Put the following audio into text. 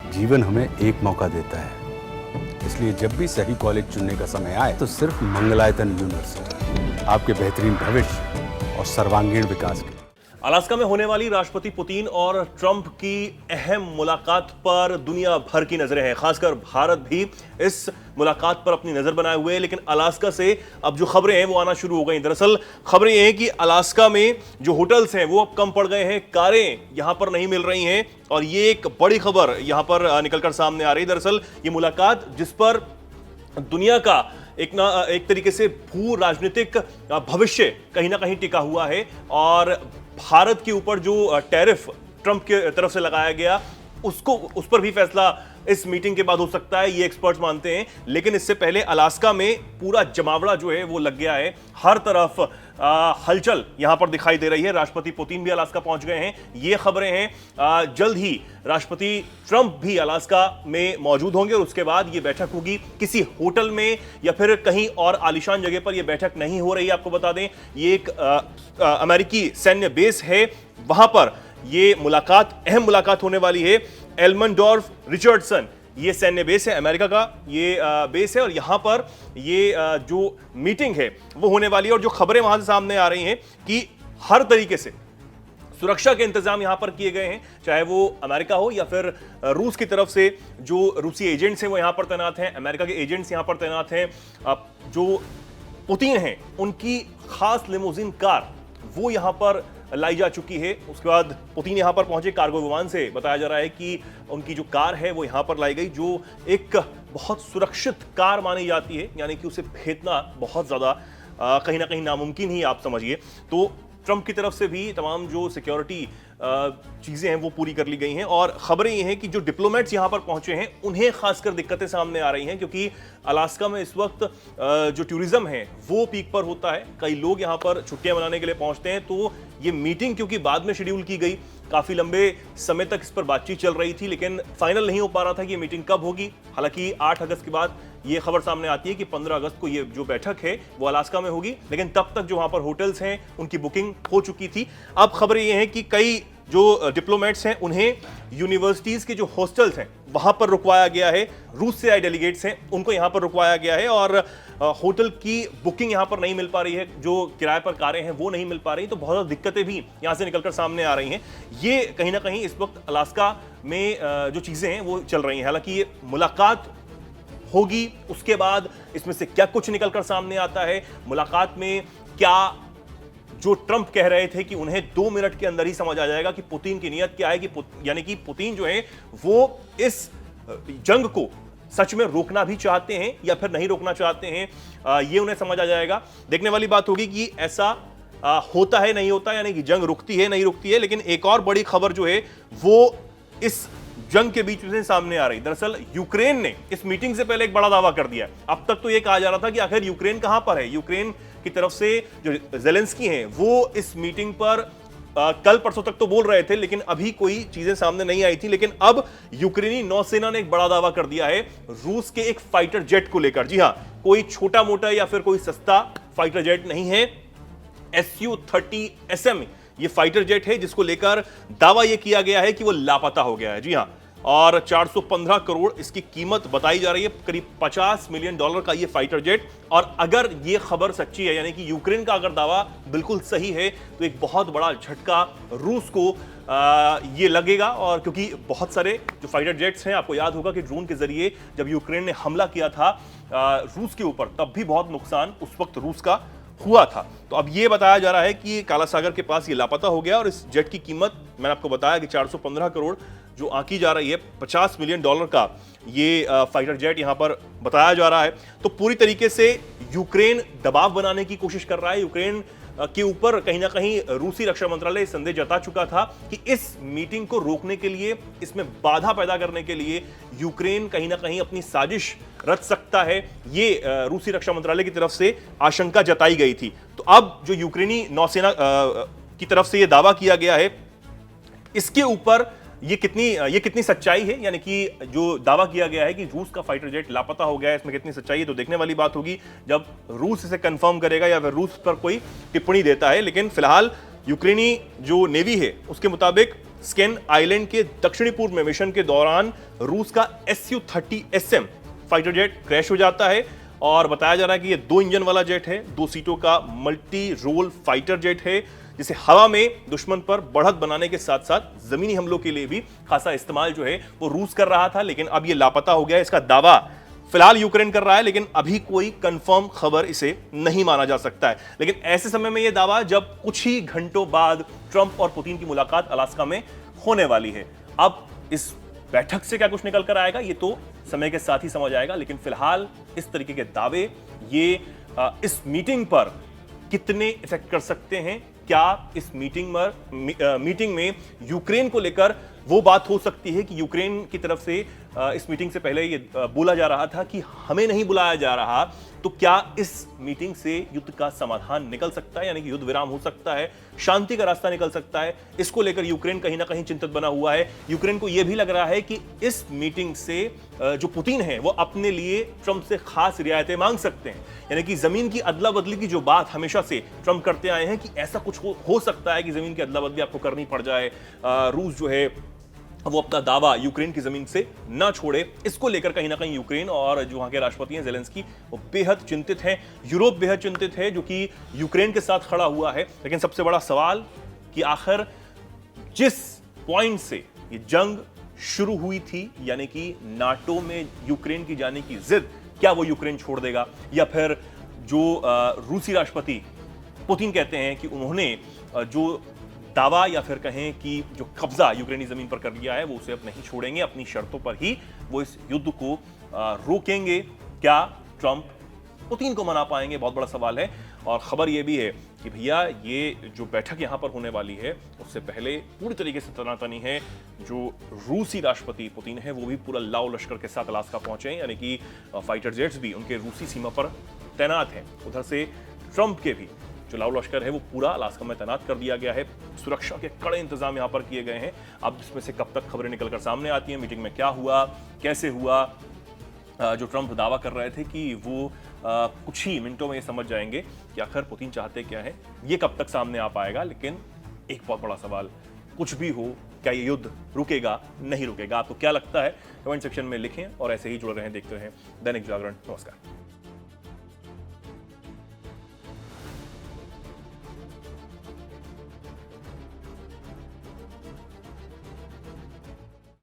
जीवन हमें एक मौका देता है, इसलिए जब भी सही कॉलेज चुनने का समय आए तो सिर्फ मंगलायतन यूनिवर्सिटी आपके बेहतरीन भविष्य और सर्वांगीण विकास के। अलास्का में होने वाली राष्ट्रपति पुतिन और ट्रंप की अहम मुलाकात पर दुनिया भर की नजरें हैं, खासकर भारत भी इस मुलाकात पर अपनी नजर बनाए हुए है। लेकिन अलास्का से अब जो खबरें हैं वो आना शुरू हो गई। दरअसल खबरें ये हैं कि अलास्का में जो होटल्स हैं वो अब कम पड़ गए हैं, कारें यहां पर नहीं मिल रही हैं और ये एक बड़ी खबर यहां पर निकलकर सामने आ रही है। दरअसल ये मुलाकात जिस पर दुनिया का एक तरीके से भू राजनीतिक भविष्य कहीं ना कहीं टिका हुआ है और भारत के ऊपर जो टैरिफ ट्रंप के तरफ से लगाया गया उस पर भी फैसला इस मीटिंग के बाद हो सकता है, ये एक्सपर्ट्स मानते हैं। लेकिन इससे पहले अलास्का में पूरा जमावड़ा जो है वो लग गया है, हर तरफ हलचल यहां पर दिखाई दे रही है। राष्ट्रपति पुतिन भी अलास्का पहुंच गए हैं, ये खबरें हैं। जल्द ही राष्ट्रपति ट्रंप भी अलास्का में मौजूद होंगे और उसके बाद ये बैठक होगी किसी होटल में या फिर कहीं और आलीशान जगह पर। यह बैठक नहीं हो रही है, आपको बता दें ये एक अमेरिकी सैन्य बेस है, वहां पर ये मुलाकात, अहम मुलाकात होने वाली है। एल्मनडोर्फ रिचर्डसन ये सैन्य बेस है, अमेरिका का ये बेस है और यहां पर ये जो मीटिंग है वो होने वाली है। और जो खबरें वहां से सामने आ रही हैं कि हर तरीके से सुरक्षा के इंतजाम यहां पर किए गए हैं, चाहे वो अमेरिका हो या फिर रूस की तरफ से जो रूसी एजेंट्स हैं वो यहां पर तैनात हैं, अमेरिका के एजेंट्स यहां पर तैनात हैं। जो पुतिन हैं उनकी खास लिमोजिन कार वो यहां पर लाई जा चुकी है। उसके बाद पुतिन यहां पर पहुंचे कार्गो विमान से। बताया जा रहा है कि उनकी जो कार है वो यहां पर लाई गई, जो एक बहुत सुरक्षित कार मानी जाती है, यानी कि उसे भेजना बहुत ज्यादा कहीं ना कहीं नामुमकिन ही आप समझिए। तो ट्रंप की तरफ से भी तमाम जो सिक्योरिटी चीजें हैं वो पूरी कर ली गई हैं और खबरें ये हैं कि जो डिप्लोमेट्स यहां पर पहुंचे हैं उन्हें खासकर दिक्कतें सामने आ रही हैं, क्योंकि अलास्का में इस वक्त जो टूरिज्म है वो पीक पर होता है। कई लोग यहां पर छुट्टियां मनाने के लिए पहुंचते हैं। तो ये मीटिंग क्योंकि बाद में शेड्यूल की गई, काफी लंबे समय तक इस पर बातचीत चल रही थी, लेकिन फाइनल नहीं हो पा रहा था कि ये मीटिंग कब होगी। हालांकि 8 अगस्त के बाद ये खबर सामने आती है कि 15 अगस्त को ये जो बैठक है वो अलास्का में होगी, लेकिन तब तक जो वहां पर होटल्स हैं उनकी बुकिंग हो चुकी थी। अब खबरें ये हैं कि कई जो डिप्लोमेट्स हैं उन्हें यूनिवर्सिटीज के जो हॉस्टल्स हैं वहां पर रुकवाया गया है। रूस से आए डेलीगेट्स हैं उनको यहां पर रुकवाया गया है और होटल की बुकिंग यहां पर नहीं मिल पा रही है, जो किराए पर कारें हैं वो नहीं मिल पा रही, तो बहुत ज़्यादा दिक्कतें भी यहां से निकलकर सामने आ रही हैं। ये कहीं ना कहीं इस वक्त अलास्का में जो चीज़ें हैं वो चल रही हैं। हालांकि ये मुलाकात होगी, उसके बाद इसमें से क्या कुछ निकलकर सामने आता है, मुलाकात में क्या जो ट्रंप कह रहे थे कि उन्हें 2 मिनट के अंदर ही समझ आ जाएगा कि पुतिन की नीयत क्या है, कि यानी कि पुतिन जो है वो इस जंग को सच में रोकना भी चाहते हैं या फिर नहीं रोकना चाहते हैं, ये उन्हें समझ आ जाएगा। देखने वाली बात होगी कि ऐसा होता है नहीं होता, यानी कि जंग रुकती है नहीं रुकती है। लेकिन एक और बड़ी खबर जो है वो इस जंग के बीच में सामने आ रही। दरअसल यूक्रेन ने इस मीटिंग से पहले एक बड़ा दावा कर दिया है। अब तक तो ये कहा जा रहा था कि आखिर यूक्रेन कहां पर है। यूक्रेन की तरफ से जो ज़ेलेंस्की हैं वो इस मीटिंग पर कल परसों तक तो बोल रहे थे, लेकिन अभी कोई चीजें सामने नहीं आई थी। लेकिन अब यूक्रेनी नौसेना ने एक बड़ा दावा कर दिया है रूस के एक फाइटर जेट को लेकर। जी हां, कोई छोटा मोटा या फिर कोई सस्ता फाइटर जेट नहीं है, Su-30SM ये फाइटर जेट है जिसको लेकर दावा यह किया गया है कि वो लापता हो गया है। जी हां, और 415 करोड़ इसकी कीमत बताई जा रही है, करीब $50 मिलियन का ये फाइटर जेट। और अगर ये खबर सच्ची है, यानी कि यूक्रेन का अगर दावा बिल्कुल सही है, तो एक बहुत बड़ा झटका रूस को ये लगेगा। और क्योंकि बहुत सारे जो फाइटर जेट्स हैं, आपको याद होगा कि ड्रोन के जरिए जब यूक्रेन ने हमला किया था रूस के ऊपर, तब भी बहुत नुकसान उस वक्त रूस का हुआ था। तो अब ये बताया जा रहा है कि काला सागर के पास ये लापता हो गया और इस जेट की कीमत मैंने आपको बताया कि 415 करोड़ जो आंकी जा रही है, $50 मिलियन का ये फाइटर जेट यहां पर बताया जा रहा है। तो पूरी तरीके से यूक्रेन दबाव बनाने की कोशिश कर रहा है। यूक्रेन के ऊपर कहीं ना कहीं रूसी रक्षा मंत्रालय संदेह जता चुका था कि इस मीटिंग को रोकने के लिए, इसमें बाधा पैदा करने के लिए यूक्रेन कहीं ना कहीं अपनी साजिश रच सकता है। ये रूसी रक्षा मंत्रालय की तरफ से आशंका जताई गई थी। तो अब जो यूक्रेनी नौसेना की तरफ से यह दावा किया गया है, इसके ऊपर ये कितनी सच्चाई है, यानी कि जो दावा किया गया है कि रूस का फाइटर जेट लापता हो गया है, इसमें कितनी सच्चाई है, तो देखने वाली बात होगी जब रूस इसे कंफर्म करेगा या फिर रूस पर कोई टिप्पणी देता है। लेकिन फिलहाल यूक्रेनी जो नेवी है उसके मुताबिक स्केन आइलैंड के दक्षिणी पूर्व में मिशन के दौरान रूस का Su-30SM फाइटर जेट क्रैश हो जाता है और बताया जा रहा है कि ये 2 इंजन वाला जेट है, 2 सीटों का मल्टी रोल फाइटर जेट है, जिसे हवा में दुश्मन पर बढ़त बनाने के साथ साथ जमीनी हमलों के लिए भी खासा इस्तेमाल जो है वो रूस कर रहा था, लेकिन अब ये लापता हो गया। इसका दावा फिलहाल यूक्रेन कर रहा है, लेकिन अभी कोई कंफर्म खबर इसे नहीं माना जा सकता है। लेकिन ऐसे समय में यह दावा जब कुछ ही घंटों बाद ट्रंप और पुतिन की मुलाकात अलास्का में होने वाली है। अब इस बैठक से क्या कुछ निकल कर आएगा ये तो समय के साथ ही समझ आएगा, लेकिन फिलहाल इस तरीके के दावे ये इस मीटिंग पर कितने इफेक्ट कर सकते हैं? क्या इस मीटिंग में यूक्रेन को लेकर वो बात हो सकती है कि यूक्रेन की तरफ से इस मीटिंग से पहले ये बोला जा रहा था कि हमें नहीं बुलाया जा रहा, तो क्या इस मीटिंग से युद्ध का समाधान निकल सकता है, यानी कि युद्ध विराम हो सकता है, शांति का रास्ता निकल सकता है? इसको लेकर यूक्रेन कहीं ना कहीं चिंतित बना हुआ है। यूक्रेन को यह भी लग रहा है कि इस मीटिंग से जो पुतिन है वो अपने लिए ट्रंप से खास रियायतें मांग सकते हैं, यानी कि जमीन की अदला बदली की जो बात हमेशा से ट्रंप करते आए हैं कि ऐसा कुछ हो सकता है कि जमीन की अदला बदली आपको करनी पड़ जाए, रूस जो है वो अपना दावा यूक्रेन की जमीन से ना छोड़े। इसको लेकर कहीं ना कहीं यूक्रेन और जो वहां के राष्ट्रपति हैं ज़ेलेंस्की वो बेहद चिंतित हैं, यूरोप बेहद चिंतित है जो कि यूक्रेन के साथ खड़ा हुआ है। लेकिन सबसे बड़ा सवाल कि आखिर जिस पॉइंट से ये जंग शुरू हुई थी, यानी कि नाटो में यूक्रेन की जाने की जिद, क्या वो यूक्रेन छोड़ देगा, या फिर जो रूसी राष्ट्रपति पुतिन कहते हैं कि उन्होंने जो दावा या फिर कहें कि जो कब्जा यूक्रेनी जमीन पर कर लिया है वो उसे अब नहीं छोड़ेंगे, अपनी शर्तों पर ही वो इस युद्ध को रोकेंगे। क्या ट्रंप पुतिन को मना पाएंगे? बहुत बड़ा सवाल है। और खबर ये भी है कि भैया ये जो बैठक यहां पर होने वाली है उससे पहले पूरी तरीके से तनातनी है। जो रूसी राष्ट्रपति पुतिन है वो भी पूरा लाव लश्कर के साथ अलास्का पहुंचे हैं, यानी कि फाइटर जेट्स भी उनके रूसी सीमा पर तैनात हैं। उधर से ट्रंप के भी जो लाव लश्कर है वो पूरा अलास्का में तैनात कर दिया गया है। सुरक्षा के कड़े इंतजाम यहाँ पर किए गए हैं। अब इसमें से कब तक खबरें निकलकर सामने आती हैं, मीटिंग में क्या हुआ, कैसे हुआ, जो ट्रंप दावा कर रहे थे कि वो कुछ ही मिनटों में ये समझ जाएंगे कि आखिर पुतिन चाहते क्या है, ये कब तक सामने आ पाएगा। लेकिन एक बहुत बड़ा सवाल, कुछ भी हो, क्या ये युद्ध रुकेगा, नहीं रुकेगा? आपको क्या लगता है? कमेंट सेक्शन में लिखें और ऐसे ही जुड़े रहें, देखते रहें दैनिक जागरण। नमस्कार।